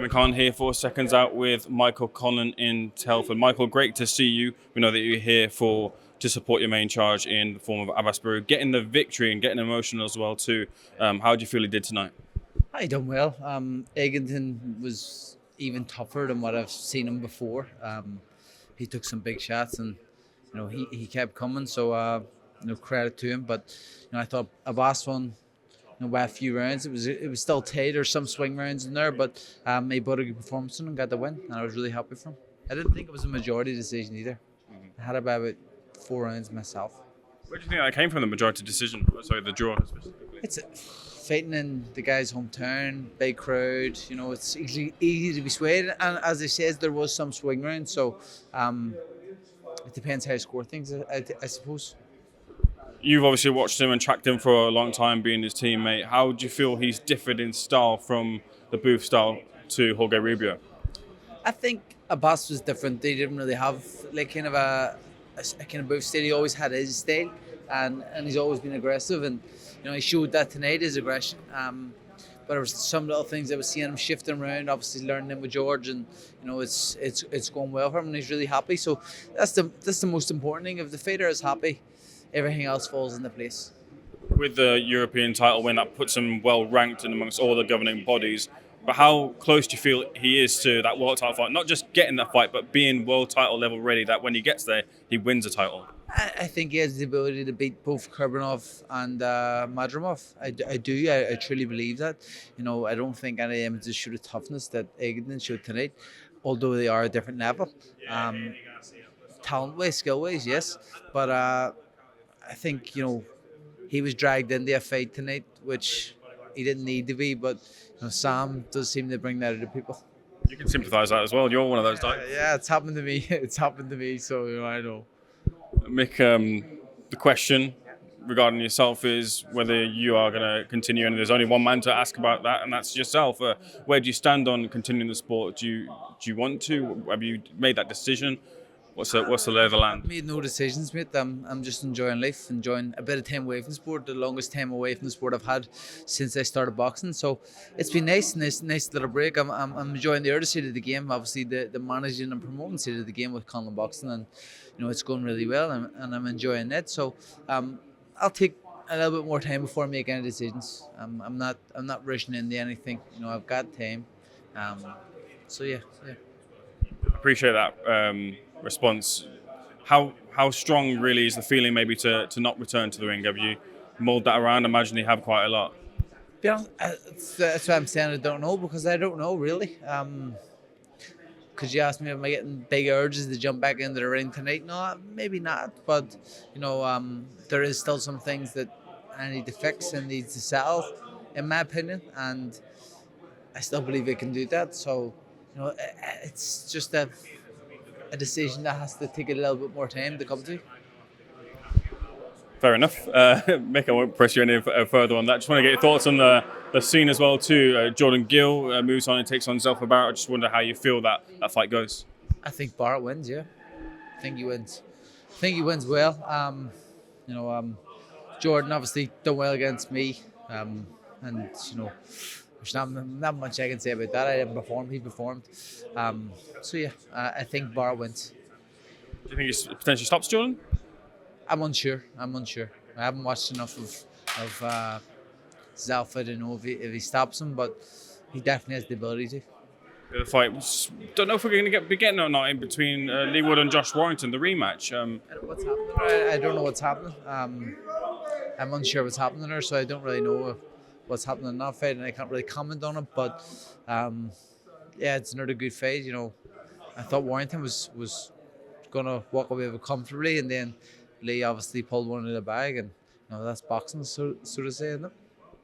Mick Conlan here for Seconds Out with Michael Conlan in Telford. Michael, great to see you. We know that you're here to support your main charge in the form of Abass Barou, getting the victory and getting emotional as well too. How do you feel he did tonight? I done well. Eggington was even tougher than what I've seen him before. He took some big shots and he kept coming. So credit to him. But I thought Abass won by a few rounds. It was still tight. There's some swing rounds in there, but he put a good performance and got the win, and I was really happy for him. I didn't think it was a majority decision either. I had about 4 rounds myself. Where do you think that came from, the majority decision? Sorry, the draw specifically. It's fighting in the guy's hometown, big crowd. It's easy to be swayed, and as he says, there was some swing rounds. So it depends how you score things, I suppose. You've obviously watched him and tracked him for a long time, being his teammate. How do you feel he's differed in style from the booth style to Jorge Rubio? I think Abass was different. They didn't really have kind of a kind of booth style. He always had his style, and he's always been aggressive. And he showed that tonight, his aggression. But there was some little things I was seeing him shifting around. Obviously, learning him with George, and it's going well for him, and he's really happy. So that's the most important thing. If the fighter is happy, everything else falls into place. With the European title win, that puts him well ranked in amongst all the governing bodies. But how close do you feel he is to that world title fight? Not just getting that fight, but being world title level ready, that when he gets there, he wins the title. I think he has the ability to beat both Kurbanov and Madrimov. I do. I truly believe that. I don't think any of them just show the toughness that Eggington showed tonight, although they are a different level. Talent-wise, skill-wise, yes. But I think, he was dragged into a fight tonight, which he didn't need to be, but Sam does seem to bring that out of people. You can sympathise that as well. You're one of those types. Yeah, it's happened to me. It's happened to me, so I know. Mick, the question regarding yourself is whether you are going to continue, and there's only one man to ask about that, and that's yourself. Where do you stand on continuing the sport? Do you want to? Have you made that decision? What's the lay of the land? I've made no decisions, mate. I'm just enjoying life, enjoying a bit of time away from the sport. The longest time away from the sport I've had since I started boxing. So it's been nice little break. I'm enjoying the other side of the game. Obviously, the managing and promoting side of the game with Conlan Boxing, and it's going really well, and I'm enjoying it. So I'll take a little bit more time before I make any decisions. I'm not rushing into anything. I've got time. So yeah. Appreciate that response. How strong really is the feeling maybe to not return to the ring? Have you mulled that around? I imagine you have quite a lot. To be honest, that's why I'm saying I don't know, because I don't know really. Because you asked me, am I getting big urges to jump back into the ring tonight? No, maybe not. But there is still some things that I need to fix and need to settle, in my opinion, and I still believe I can do that. So it's just a decision that has to take a little bit more time to come to. Fair enough. Mick, I won't press you any further on that. Just want to get your thoughts on the scene as well too. Jordan Gill moves on and takes on Zelfa Barrett. I just wonder how you feel that fight goes. I think Barrett wins, yeah. I think he wins well. Jordan obviously done well against me. And there's not much I can say about that. I didn't perform, he performed. So yeah, I think Barrett wins. Do you think he potentially stops Jordan? I'm unsure. I haven't watched enough of Zelfa to know if he stops him, but he definitely has the ability to. The fight, don't know if we're going to be getting or not in between Lee Wood and Warrington, the rematch. What's happening? I don't know what's happening. I'm unsure what's happening there, so I don't really know what's happening in that fight, and I can't really comment on it. But yeah, it's another good fight. I thought Warrington was going to walk away with it comfortably, and then Lee obviously pulled one in the bag, and that's boxing, so to say, isn't it?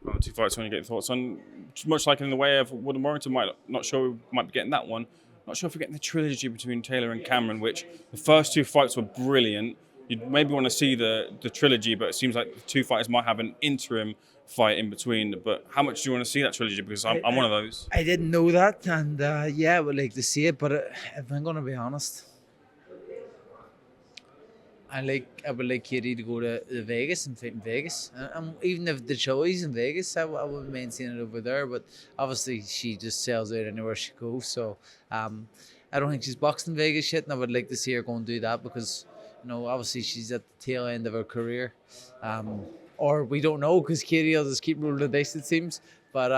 Well, 2 fights, I want to get your thoughts on. Much like in the way of Wood and Warrington, not sure we might be getting that one. Not sure if we're getting the trilogy between Taylor and Cameron, which the first 2 fights were brilliant. You'd maybe want to see the trilogy, but it seems like the 2 fighters might have an interim fight in between. But how much do you want to see that trilogy? Because I'm one of those. I didn't know that, and yeah, I would like to see it, but if I'm going to be honest, I would like Katie to go to Vegas and fight in Vegas. And even if the show is in Vegas, I wouldn't mind seeing it over there. But obviously, she just sells out anywhere she goes. So I don't think she's boxed in Vegas yet, and I would like to see her go and do that because, obviously she's at the tail end of her career. Or we don't know because Katie will just keep rolling the dice, it seems. But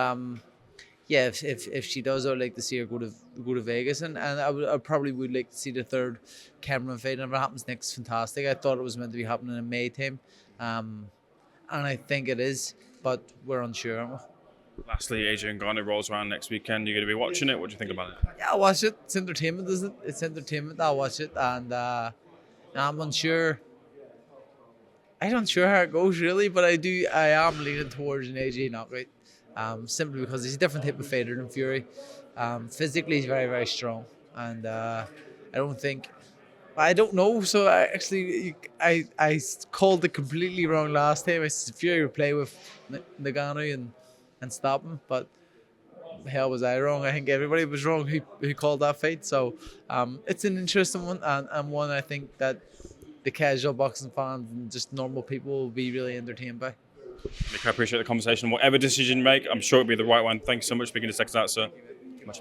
yeah, if she does, I would like to see her go to Vegas, and I probably would like to see the third Cameron fight. And if it happens next, fantastic. I thought it was meant to be happening in May time, and I think it is, but we're unsure, aren't we? Lastly, AJ Ngannou rolls around next weekend. You're going to be watching it. What do you think about it? Yeah, I'll watch it. It's entertainment, isn't it? It's entertainment. I'll watch it, and I'm unsure. I'm unsure how it goes really, but I am leaning towards an AJ knockout. Simply because he's a different type of fighter than Fury. Physically, he's very, very strong, and I don't know. So I called it completely wrong last time. I said Fury would play with Ngannou and stop him, but hell was I wrong. I think everybody was wrong who called that fight. So it's an interesting one, and one I think that the casual boxing fans and just normal people will be really entertained by. Mick, I appreciate the conversation. Whatever decision you make, I'm sure it'll be the right one. Thanks so much for speaking to Seconds Out, sir. Much.